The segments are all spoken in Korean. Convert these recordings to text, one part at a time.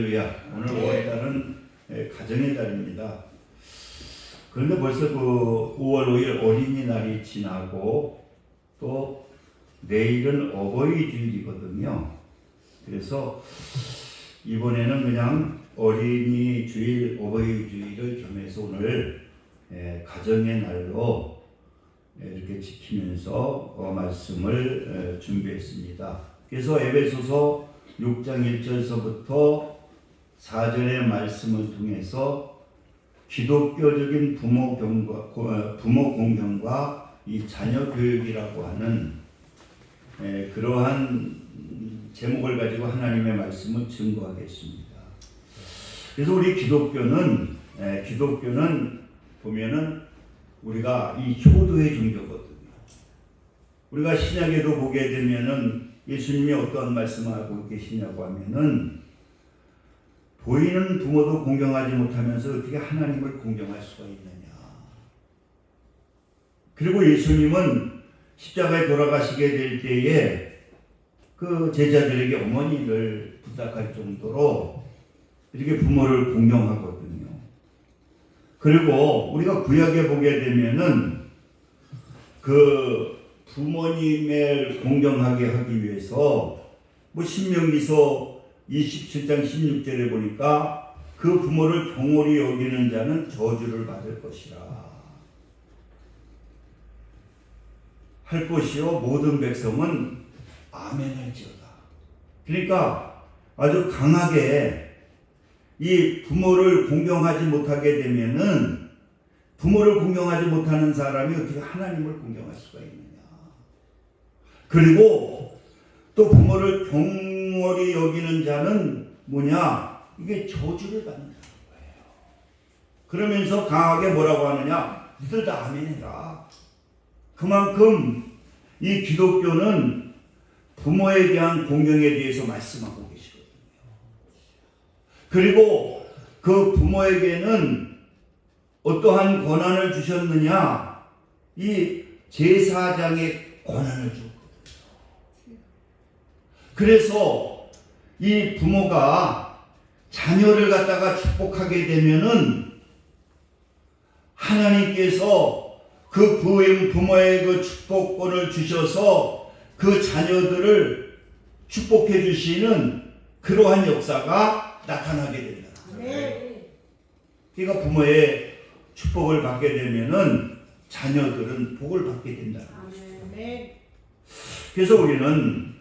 오늘 5월달은 가정의 달입니다. 그런데 벌써 그 5월 5일 어린이날이 지나고 또 내일은 어버이주일이거든요. 그래서 이번에는 그냥 어린이 주일, 어버이주일을 겸해서 오늘 가정의 날로 이렇게 지키면서 말씀을 준비했습니다. 그래서 에베소서 6장 1절서부터 4절의 말씀을 통해서 기독교적인 부모 공경과 이 자녀 교육이라고 하는 그러한 제목을 가지고 하나님의 말씀을 증거하겠습니다. 그래서 우리 기독교는 보면은 우리가 이 효도의 종교거든요. 우리가 신약에도 보게 되면은 예수님이 어떠한 말씀을 하고 계시냐고 하면은 보이는 부모도 공경하지 못하면서 어떻게 하나님을 공경할 수가 있느냐. 그리고 예수님은 십자가에 돌아가시게 될 때에 그 제자들에게 어머니를 부탁할 정도로 이렇게 부모를 공경하거든요. 그리고 우리가 구약에 보게 되면은 그 부모님을 공경하게 하기 위해서 뭐 신명기서 27장 16절에 보니까 그 부모를 경홀히 여기는 자는 저주를 받을 것이라 할 것이요 모든 백성은 아멘할지어다. 그러니까 아주 강하게 이 부모를 공경하지 못하게 되면은 부모를 공경하지 못하는 사람이 어떻게 하나님을 공경할 수가 있느냐. 그리고 또 부모를 경홀히 여기는 자는 뭐냐? 이게 저주를 받는다는 거예요. 그러면서 강하게 뭐라고 하느냐? 니들 다 아멘해라. 그만큼 이 기독교는 부모에 대한 공경에 대해서 말씀하고 계시거든요. 그리고 그 부모에게는 어떠한 권한을 주셨느냐? 이 제사장의 권한을 줬거든요. 그래서 이 부모가 자녀를 갖다가 축복하게 되면은 하나님께서 그 부모의 그 축복권을 주셔서 그 자녀들을 축복해 주시는 그러한 역사가 나타나게 된다. 그러니까 부모의 축복을 받게 되면은 자녀들은 복을 받게 된다는 것입니다. 그래서 우리는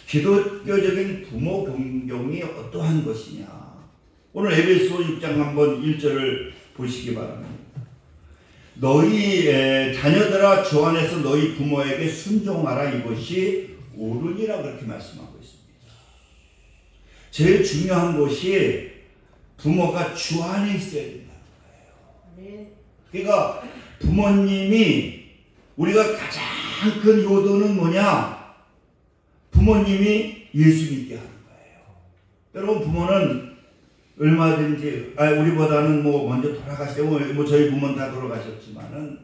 기독교적인 부모 공경이 어떠한 것이냐. 오늘 에베소 6장 한번 1절을 보시기 바랍니다. 너희 자녀들아 주 안에서 너희 부모에게 순종하라 이것이 옳으니라 그렇게 말씀하고 있습니다. 제일 중요한 것이 부모가 주 안에 있어야 된다는 거예요. 그러니까 부모님이 우리가 가장 큰 효도는 뭐냐? 부모님이 예수 믿게 하는 거예요. 여러분 부모는 얼마든지 우리보다는 뭐 먼저 돌아가시고 뭐 저희 부모는 다 돌아가셨지만은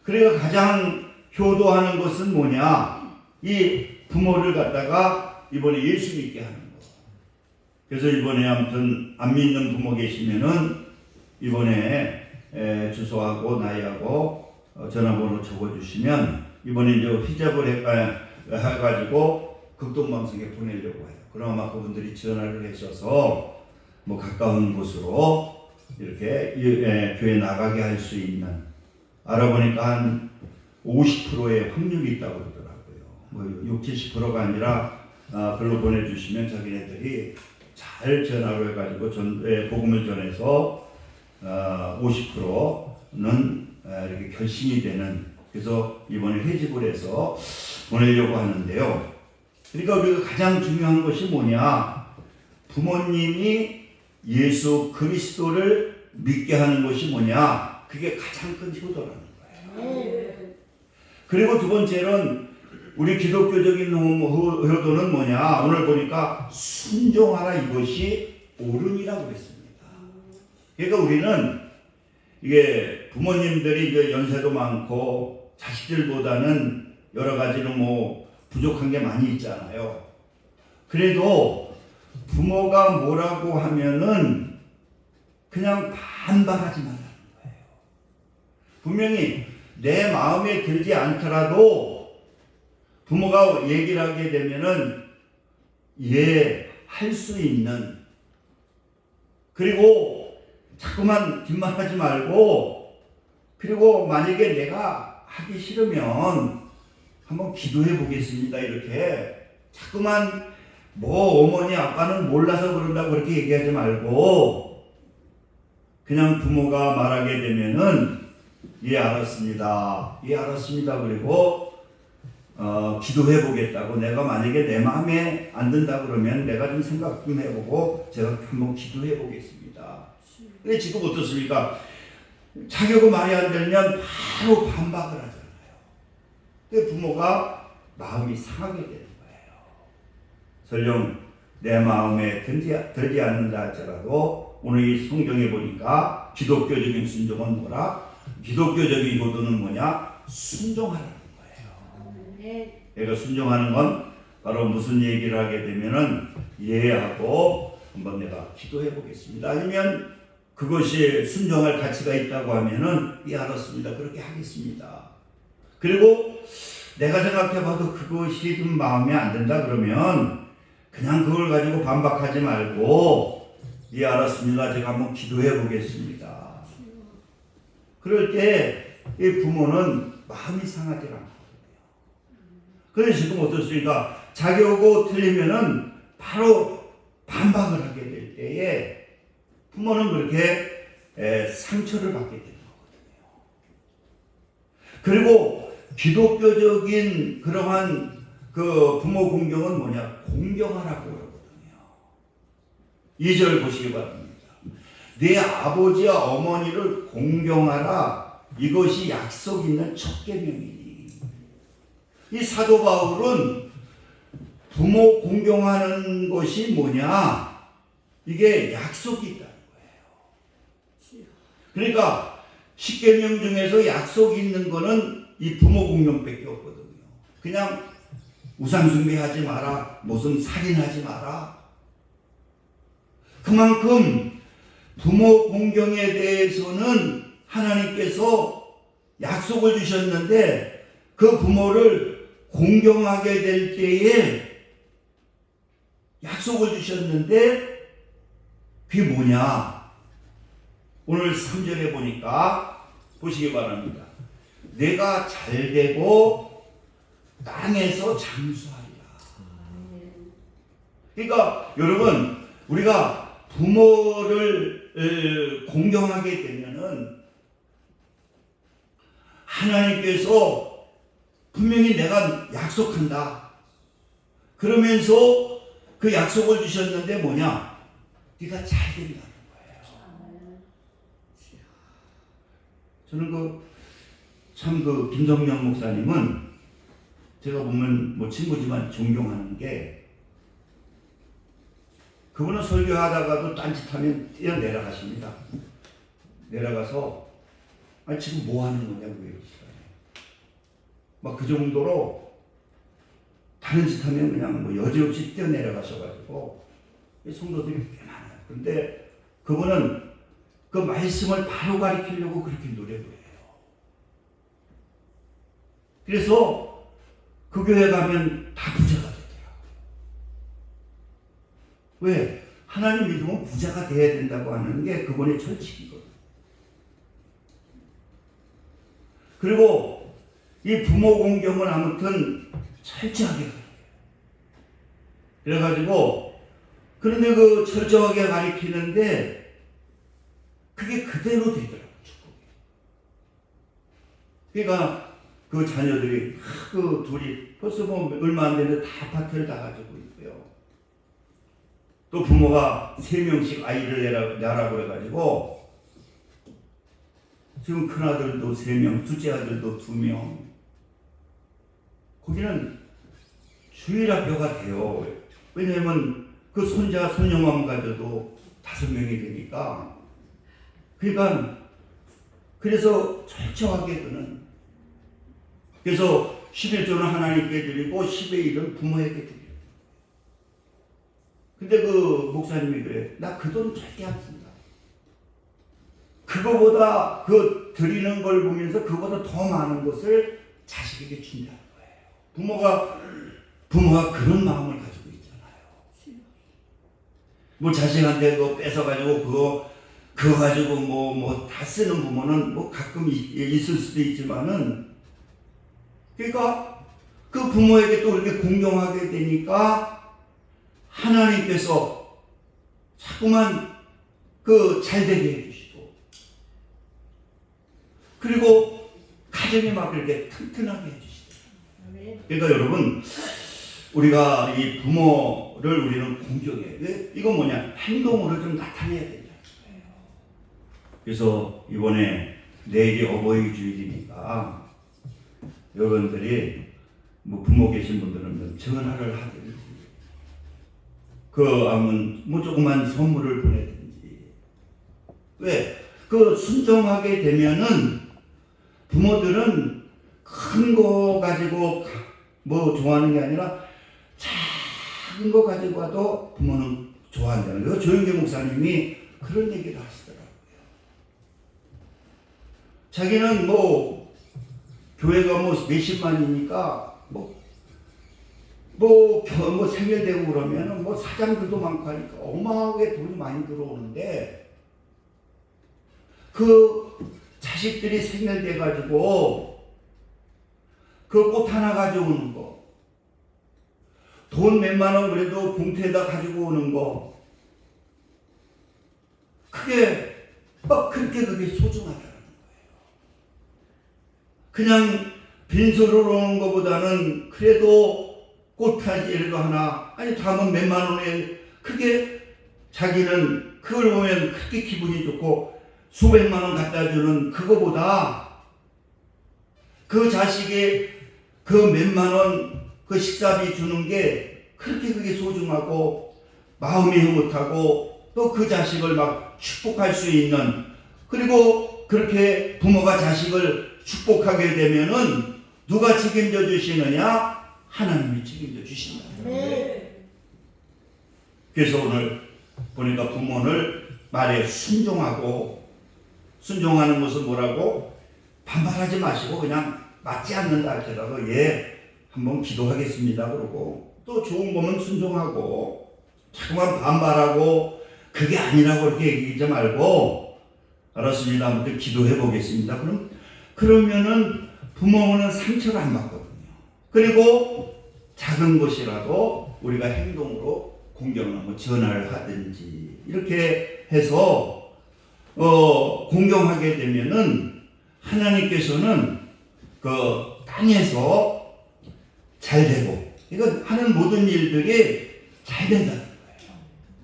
그래가 가장 효도하는 것은 뭐냐? 이 부모를 갖다가 이번에 예수 믿게 하는 거. 그래서 이번에 아무튼 안 믿는 부모 계시면은 이번에 주소하고 나이하고 전화번호 적어주시면 이번에 이제 휘잡을 해가지고 극동방송에 보내려고 해요. 그럼 아마 그분들이 전화를 하셔서 뭐 가까운 곳으로 이렇게 교회 나가게 할 수 있는 알아보니까 한 50%의 확률이 있다고 그러더라고요. 뭐 60-70%가 아니라 글로 보내주시면 자기네들이 잘 전화를 해가지고 복음을 전해서 50%는 이렇게 결심이 되는 그래서 이번에 회집을 해서 보내려고 하는데요. 그러니까 우리가 가장 중요한 것이 뭐냐? 부모님이 예수 그리스도를 믿게 하는 것이 뭐냐? 그게 가장 큰 효도라는 거예요. 그리고 두 번째는 우리 기독교적인 효도는 뭐냐? 오늘 보니까 순종하라 이것이 옳으니라고 그랬습니다. 그러니까 우리는 이게 부모님들이 이제 연세도 많고 자식들보다는 여러 가지로 뭐 부족한 게 많이 있잖아요. 그래도 부모가 뭐라고 하면은 그냥 반발하지 말라는 거예요. 분명히 내 마음에 들지 않더라도 부모가 얘기를 하게 되면은 할 수 있는, 그리고 자꾸만 뒷말하지 말고, 그리고 만약에 내가 하기 싫으면 한번 기도해 보겠습니다. 이렇게 자꾸만 뭐 어머니 아빠는 몰라서 그런다고 그렇게 얘기하지 말고 그냥 부모가 말하게 되면은 예 알았습니다. 예 알았습니다. 그리고 기도해 보겠다고, 내가 만약에 내 마음에 안 든다 그러면 내가 좀 생각 좀 해보고 제가 한번 기도해 보겠습니다. 근데 지금 어떻습니까? 자기가 말이 안 되면 바로 반박을 하잖아요. 그 부모가 마음이 상하게 되는 거예요. 설령 내 마음에 들지 않는다 할지라도 오늘 이 성경에 보니까 기독교적인 순종은 뭐라? 기독교적인 효도는 뭐냐? 순종하라는 거예요. 내가 순종하는 건 바로 무슨 얘기를 하게 되면은 예하고 한번 내가 기도해 보겠습니다. 아니면 그것이 순종할 가치가 있다고 하면은 예 알았습니다. 그렇게 하겠습니다. 그리고 내가 생각해봐도 그것이 좀 마음에 안 든다 그러면 그냥 그걸 가지고 반박하지 말고 예 알았습니다. 제가 한번 기도해 보겠습니다. 그럴 때 이 부모는 마음이 상하지 않거든요. 그래서 지금 어떻습니까? 자기하고 틀리면은 바로 반박을 하게 될 때에 부모는 그렇게 상처를 받게 되는 거거든요. 그리고 기독교적인 그러한 그 부모 공경은 뭐냐? 공경하라고 그러거든요. 2절 보시기 바랍니다. 내 아버지와 어머니를 공경하라. 이것이 약속 있는 첫 계명이니. 이 사도 바울은 부모 공경하는 것이 뭐냐? 이게 약속이 있다는 거예요. 그러니까 10계명 중에서 약속이 있는 거는 이 부모 공경밖에 없거든요. 그냥 우상 숭배하지 마라, 무슨 살인하지 마라. 그만큼 부모 공경에 대해서는 하나님께서 약속을 주셨는데 그 부모를 공경하게 될 때에 약속을 주셨는데 그게 뭐냐? 오늘 3절에 보니까 보시기 바랍니다. 내가 잘되고 땅에서 장수하리라. 그러니까 여러분, 우리가 부모를 공경하게 되면은 하나님께서 분명히 내가 약속한다. 그러면서 그 약속을 주셨는데 뭐냐? 네가 잘 된다는 거예요. 저는 참 김성령 목사님은 제가 보면 뭐 친구지만 존경하는 게, 그분은 설교하다가도 딴짓하면 뛰어 내려가십니다. 내려가서 아니 지금 뭐 하는 거냐고 이러시더라고요. 막 그 정도로 다른 짓 하면 그냥 뭐 여지없이 뛰어 내려가셔가지고 성도들이 꽤 많아요. 그런데 그분은 그 말씀을 바로 가르치려고 그렇게 노력을 해요. 그래서 그 교회 가면 다 부자가 되더라고요. 왜? 하나님 믿으면 부자가 돼야 된다고 하는 게 그분의 철칙이거든요. 그리고 이 부모 공경은 아무튼 철저하게 가르쳐요. 그래가지고 그런데 그 철저하게 가르치는데 그게 그대로 되더라고요. 그러니까 그 자녀들이 그 둘이 벌써 뭐 얼마 안 되는데 다 아파트를 다 가지고 있고요. 또 부모가 3명씩 아이를 낳으라고 해가지고 지금 큰아들도 3명, 둘째 아들도 2명. 거기는 주일학교가 돼요. 왜냐하면 그 손자, 손녀만 가져도 5명이 되니까. 그러니까 그래서 철저하게 그는, 그래서 11조는 하나님께 드리고 10의 1은 부모에게 드려요. 근데 그 목사님이 그래. 나 그 돈 절대 안 쓴다. 그거보다 그 드리는 걸 보면서 그거보다 더 많은 것을 자식에게 준다는 거예요. 부모가 그런 마음을 가지고 있잖아요. 뭐 자식한테 그거 뺏어가지고 그거 가지고 뭐 다 쓰는 부모는 뭐 가끔 있을 수도 있지만은, 그러니까 그 부모에게 또 그렇게 공경하게 되니까 하나님께서 자꾸만 그 잘되게 해주시고, 그리고 가정이 막 이렇게 튼튼하게 해주시더라고요. 그러니까 여러분, 우리가 이 부모를 우리는 공경해. 이건 뭐냐? 행동으로 좀 나타내야 된다는 거예요. 그래서 이번에 내일이 어버이 주일이니까 여러분들이 뭐 부모 계신 분들은 전화를 하든지, 뭐 조그만 선물을 보내든지. 왜? 그 순종하게 되면은 부모들은 큰 거 가지고 뭐 좋아하는 게 아니라 작은 거 가지고 와도 부모는 좋아한다는 거예요. 조영계 목사님이 그런 얘기를 하시더라고요. 자기는 뭐 교회가 뭐 몇십만이니까 뭐 생일되고 그러면은 뭐 사장들도 많고 하니까 어마어마하게 돈이 많이 들어오는데, 그 자식들이 생일돼 가지고 그 꽃 하나 가져오는 거, 돈 몇만 원 그래도 봉투에다 가지고 오는 거, 그게 그게 소중하다는 거예요. 그냥 빈소로 오는 것보다는 그래도 꽃하지라도 하나, 아니 다음은 몇만 원에, 그게 자기는 그걸 보면 그렇게 기분이 좋고, 수백만 원 갖다 주는 그거보다 그 자식이 그 몇만 원 그 식사비 주는 게 그게 소중하고 마음이 흐뭇하고, 또 그 자식을 막 축복할 수 있는, 그리고 그렇게 부모가 자식을 축복하게 되면은 누가 책임져 주시느냐? 하나님이 책임져 주신다. 그래서 오늘 보니까 부모를 말에 순종하는 것은 뭐라고? 반발하지 마시고 그냥 맞지 않는다 할지라도 한번 기도하겠습니다 그러고, 또 좋은 거면 순종하고, 자꾸만 반발하고 그게 아니라고 이렇게 얘기하지 말고, 알았습니다, 아무튼 기도해 보겠습니다. 그러면은 부모는 상처를 안 받거든요. 그리고 작은 것이라도 우리가 행동으로 공경하고 전화를 하든지 이렇게 해서 공경하게 되면은 하나님께서는 그 땅에서 잘 되고, 이거 하는 모든 일들이 잘 된다는 거예요.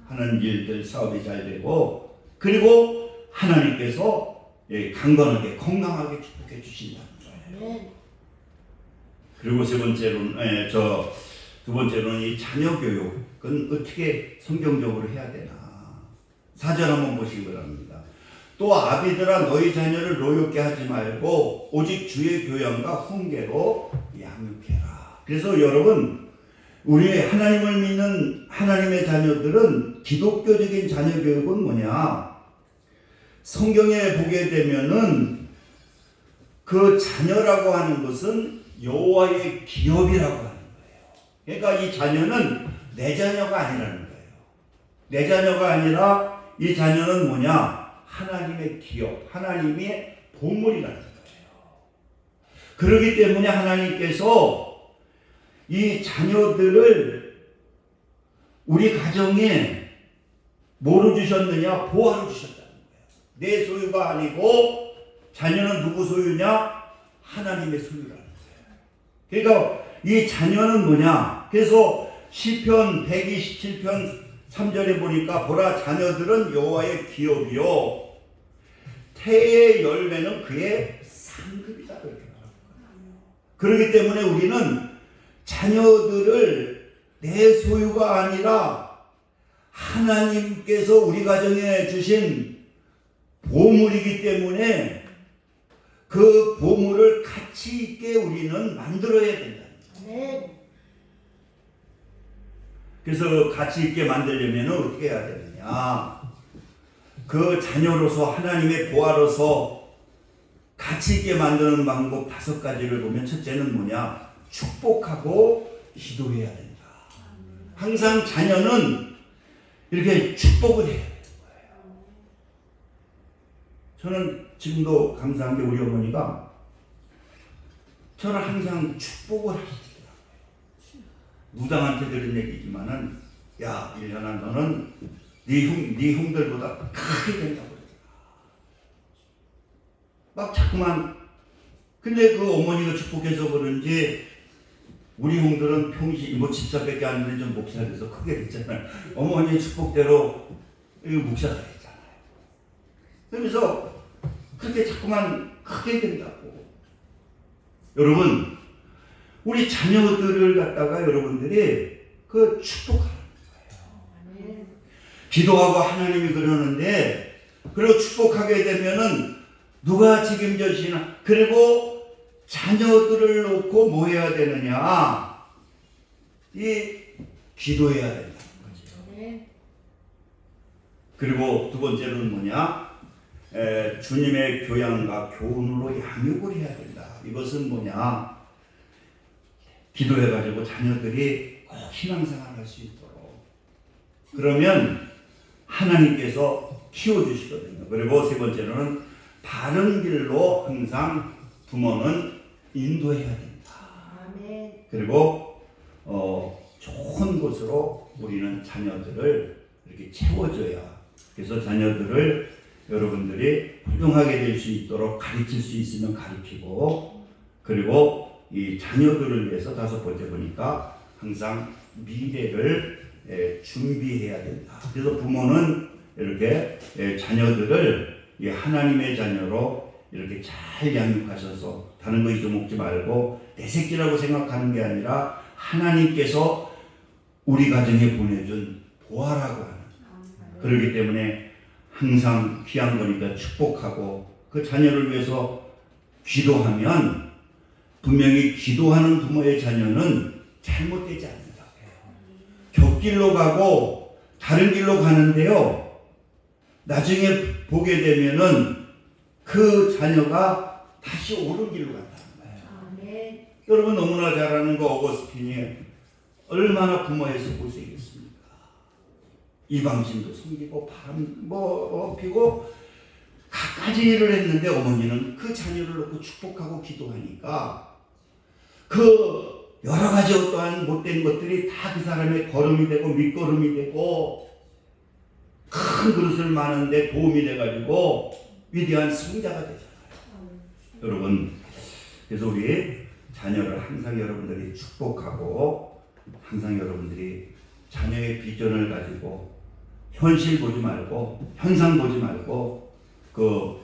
하는 일들, 사업이 잘 되고, 그리고 하나님께서 강건하게 건강하게 축복해 주신다는 거예요. 그리고 두 번째로는 이 자녀 교육은 어떻게 성경적으로 해야 되나. 사전 한번 보시기 바랍니다. 또 아비들아 너희 자녀를 노엽게 하지 말고 오직 주의 교양과 훈계로 양육해라. 그래서 여러분, 우리 하나님을 믿는 하나님의 자녀들은 기독교적인 자녀 교육은 뭐냐? 성경에 보게 되면은 그 자녀라고 하는 것은 여호와의 기업이라고 하는 거예요. 그러니까 이 자녀는 내 자녀가 아니라는 거예요. 내 자녀가 아니라 이 자녀는 뭐냐? 하나님의 기업, 하나님의 보물이라는 거예요. 그렇기 때문에 하나님께서 이 자녀들을 우리 가정에 뭐로 주셨느냐? 보화로 주셨다는 거예요. 내 소유가 아니고 자녀는 누구 소유냐? 하나님의 소유라는 거예요. 그러니까 이 자녀는 뭐냐? 그래서 시편 127편 3절에 보니까 보라 자녀들은 여호와의 기업이요 태의 열매는 그의 상급이다 그렇게 말합니다. 그렇기 때문에 우리는 자녀들을 내 소유가 아니라 하나님께서 우리 가정에 주신 보물이기 때문에 그 보물을 가치 있게 우리는 만들어야 된다. 그래서 가치 있게 만들려면 어떻게 해야 되느냐? 그 자녀로서 하나님의 보아로서 가치 있게 만드는 방법 5가지를 보면, 첫째는 뭐냐? 축복하고 기도해야 된다. 항상 자녀는 이렇게 축복을 해야 되는 거예요. 저는 지금도 감사한 게 우리 어머니가 저를 항상 축복을 하시더라고요. 무당한테 들은 얘기지만은, 야 일현아, 너는 네 형들보다 크게 된다고 그러더라. 막 자꾸만. 근데 그 어머니가 축복해서 그런지 우리 형들은 평시 뭐 집사밖에 안 되는 좀 목사가 돼서 크게 됐잖아요. 어머니의 축복대로 목사가 됐잖아요. 그러면서 그렇게 자꾸만 크게 된다고. 여러분, 우리 자녀들을 갖다가 여러분들이 그 축복하는 거예요. 기도하고 하나님이 그러는데, 그리고 축복하게 되면은 누가 책임져 주시나? 그리고 자녀들을 놓고 뭐 해야 되느냐? 이 기도해야 된다는 거죠. 그리고 두 번째는 뭐냐? 주님의 교양과 교훈으로 양육을 해야 된다. 이것은 뭐냐? 기도해가지고 자녀들이 꼭 신앙생활을 할 수 있도록, 그러면 하나님께서 키워주시거든요. 그리고 세 번째로는 바른 길로 항상 부모는 인도해야 된다. 그리고 좋은 곳으로 우리는 자녀들을 이렇게 채워줘야, 그래서 자녀들을 여러분들이 훌륭하게 될 수 있도록 가르칠 수 있으면 가르치고, 그리고 이 자녀들을 위해서 5번째 보니까 항상 미래를 준비해야 된다. 그래서 부모는 이렇게 자녀들을 하나님의 자녀로 이렇게 잘 양육하셔서, 다른 거 잊어먹지 말고 내 새끼라고 생각하는 게 아니라 하나님께서 우리 가정에 보내준 보아라고 하는, 그렇기 때문에 항상 귀한 거니까 축복하고, 그 자녀를 위해서 기도하면 분명히 기도하는 부모의 자녀는 잘못되지 않는다. 곁길로 가고 다른 길로 가는데요, 나중에 보게 되면은 그 자녀가 다시 옳은 길로 간다는 거예요. 여러분 너무나 잘 아는 거, 어거스틴이 얼마나 부모에서 고생했습니까? 이방신도 섬기고 바람 피고 갖가지 일을 했는데, 어머니는 그 자녀를 놓고 축복하고 기도하니까 그 여러 가지 어떠한 못된 것들이 다 그 사람의 걸음이 되고 밑거름이 되고 큰 그릇을 마는데 도움이 돼가지고 위대한 승자가 되잖아요. 여러분, 그래서 우리 자녀를 항상 여러분들이 축복하고, 항상 여러분들이 자녀의 비전을 가지고 현실 보지 말고 현상 보지 말고 그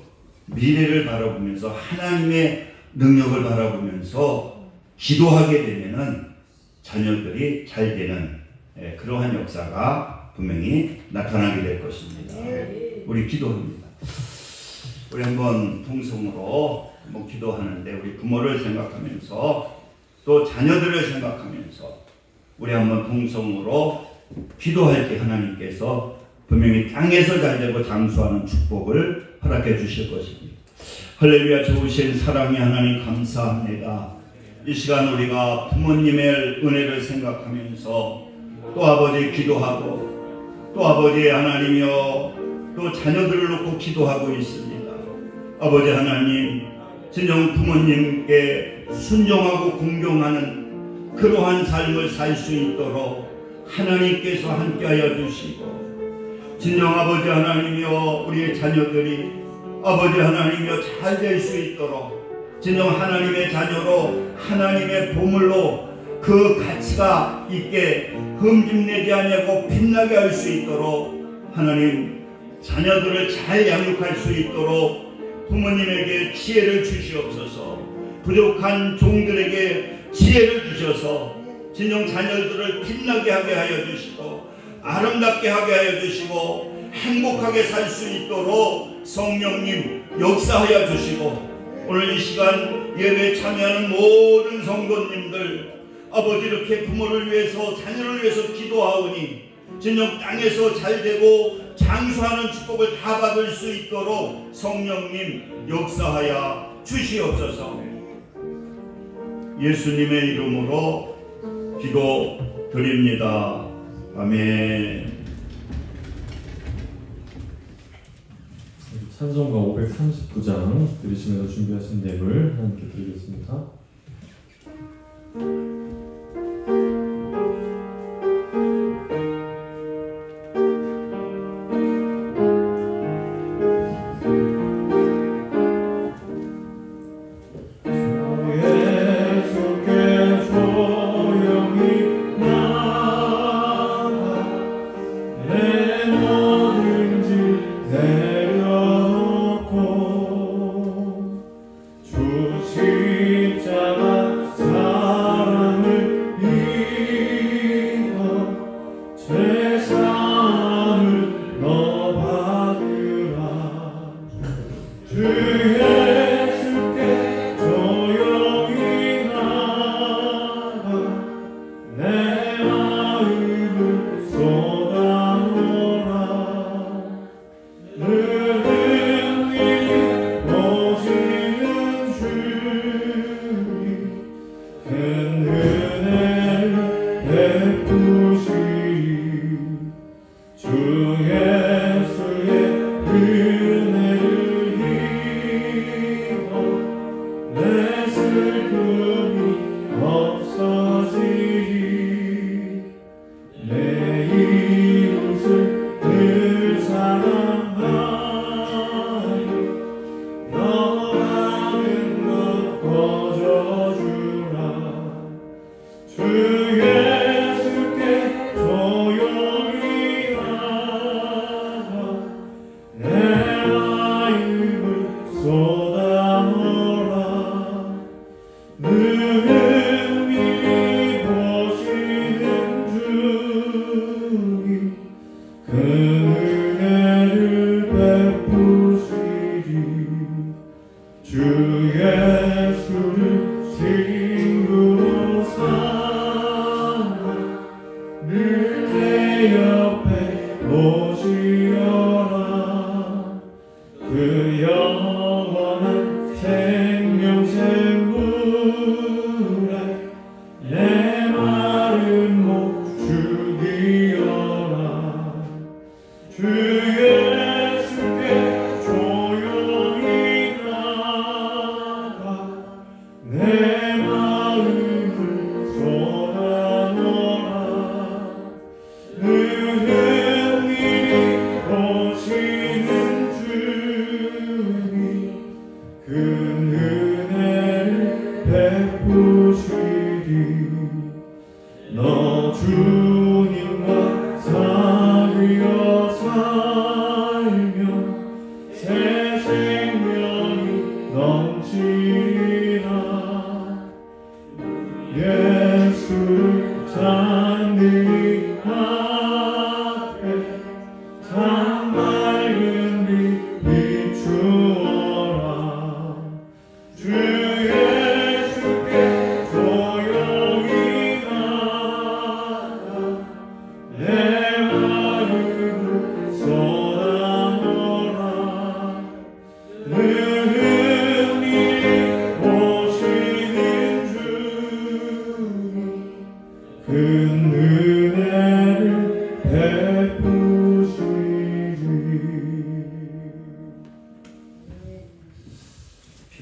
미래를 바라보면서 하나님의 능력을 바라보면서 기도하게 되면은 자녀들이 잘 되는 그러한 역사가 분명히 나타나게 될 것입니다. 우리 기도합니다. 우리 한번 통성으로 한번 기도하는데, 우리 부모를 생각하면서 또 자녀들을 생각하면서 우리 한번 통성으로 기도할 때 하나님께서 분명히 땅에서 잘되고 장수하는 축복을 허락해 주실 것입니다. 할렐루야. 좋으신 사랑의 하나님 감사합니다. 이 시간 우리가 부모님의 은혜를 생각하면서 또 아버지 기도하고, 또 아버지 하나님이여 또 자녀들을 놓고 기도하고 있습니다. 아버지 하나님, 진정 부모님께 순종하고 공경하는 그러한 삶을 살 수 있도록 하나님께서 함께하여 주시고, 진정 아버지 하나님이여 우리의 자녀들이 아버지 하나님이여 잘 될 수 있도록, 진정 하나님의 자녀로 하나님의 보물로 그 가치가 있게 흠집내지 아니하고 빛나게 할 수 있도록 하나님 자녀들을 잘 양육할 수 있도록 부모님에게 지혜를 주시옵소서. 부족한 종들에게 지혜를 주셔서 진정 자녀들을 빛나게 하게 하여 주시고 아름답게 하게 하여 주시고 행복하게 살 수 있도록 성령님 역사하여 주시고, 오늘 이 시간 예배에 참여하는 모든 성도님들 아버지 이렇게 부모를 위해서 자녀를 위해서 기도하오니 진정 땅에서 잘되고 장수하는 축복을 다 받을 수 있도록 성령님 역사하여 주시옵소서. 예수님의 이름으로 기도드립니다. 아멘. 찬송가 539장 들으시면서 준비하신 예물 함께 드리겠습니다.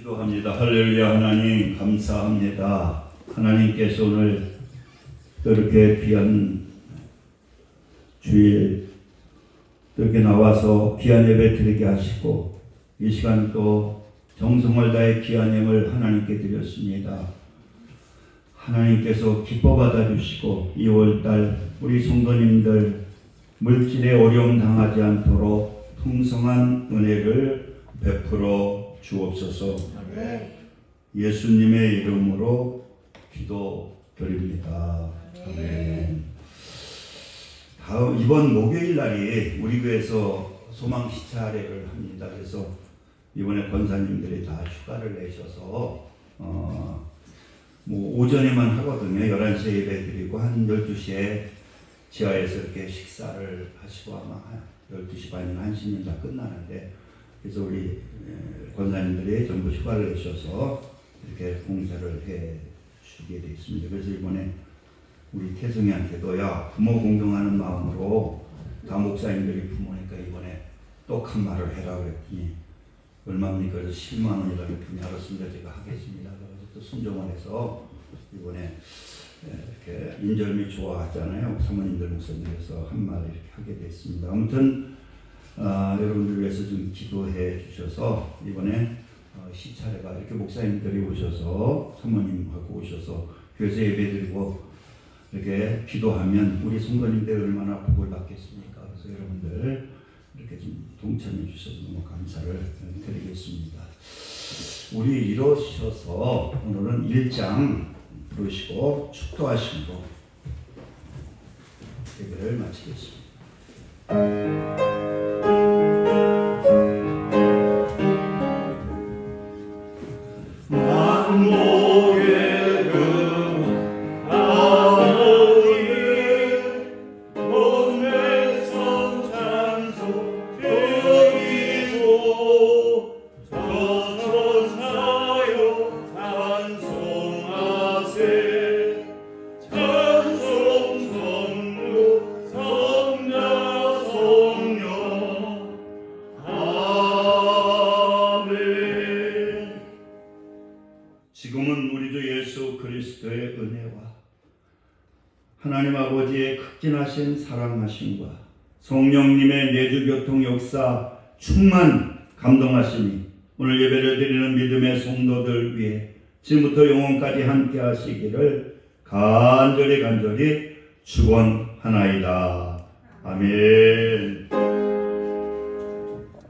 기도합니다. 할렐루야. 하나님 감사합니다. 하나님께서 오늘 또 이렇게 귀한 주일 이렇게 나와서 귀한 예배 드리게 하시고 이 시간 또 정성을 다해 귀한 예물 하나님께 드렸습니다. 하나님께서 기뻐 받아주시고 2월달 우리 성도님들 물질에 어려움 당하지 않도록 풍성한 은혜를 베풀어 주옵소서. 예수님의 이름으로 기도드립니다. 아멘. 다음 이번 목요일 날이 우리 교회에서 소망 시차례를 합니다. 그래서 이번에 권사님들이 다 휴가를 내셔서 뭐 오전에만 하거든요. 11시에 예배 드리고 한 12시에 지하에서 이렇게 식사를 하시고 아마 12시 반이나 1시면 다 끝나는데, 그래서 우리 권사님들이 전부 휴가를 내셔서 이렇게 공사를 해 주게 되어 있습니다. 그래서 이번에 우리 태성이한테도 야, 부모 공경하는 마음으로 다 목사님들이 부모니까 이번에 똑한 말을 해라 그랬더니 얼마입니까? 그래서 10만 원이라 그랬더니 알았습니다. 제가 하겠습니다. 그래서 또 순종을 해서 이번에 이렇게 인절미 좋아하잖아요. 사모님들 목사님께서 한 말 이렇게 하게 됐습니다. 아무튼 여러분들 위해서 좀 기도해 주셔서 이번에 시차례가 이렇게 목사님들이 오셔서 사모님하고 오셔서 교회에서 예배드리고 이렇게 기도하면 우리 성도님들 얼마나 복을 받겠습니까? 그래서 여러분들 이렇게 좀 동참해 주셔서 너무 감사를 드리겠습니다. 우리 일어서서 오늘은 1장 부르시고 축도하시고 예배를 마치겠습니다. 지금은 우리 주 예수 그리스도의 은혜와 하나님 아버지의 극진하신 사랑하심과 성령님의 내주교통 역사 충만 감동하시니 오늘 예배를 드리는 믿음의 성도들 위해 지금부터 영원까지 함께 하시기를 간절히 축원하나이다. 아멘.